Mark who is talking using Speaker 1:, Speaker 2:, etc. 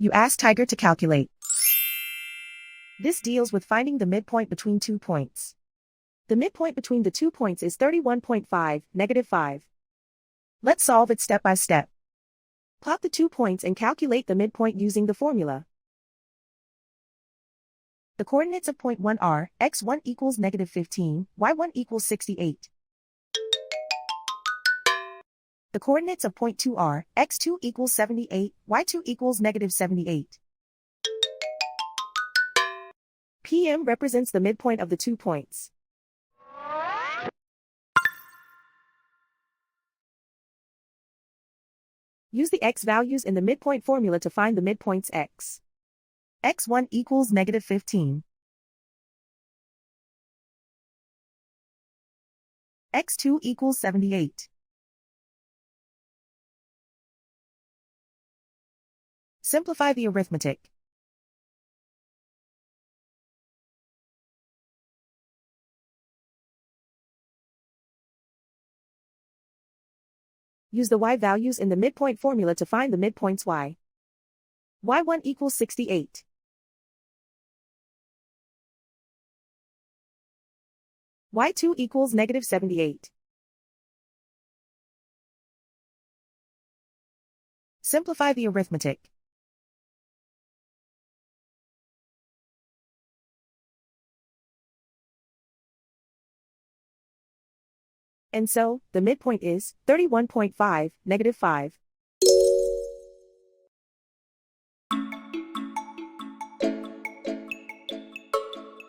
Speaker 1: You ask Tiger to calculate. This deals with finding the midpoint between 2 points. The midpoint between the 2 points is 31.5, -5. Let's solve it step by step. Plot the 2 points and calculate the midpoint using the formula. The coordinates of point 1 are, x1 equals -15, y1 equals 68. The coordinates of point 2 are, x2 equals 78, y2 equals -78. PM represents the midpoint of the 2 points. Use the x values in the midpoint formula to find the midpoints x. x1 equals -15. x2 equals 78. Simplify the arithmetic. Use the y values in the midpoint formula to find the midpoints y. y1 equals 68. y2 equals -78. Simplify the arithmetic. And so, the midpoint is 31.5, -5.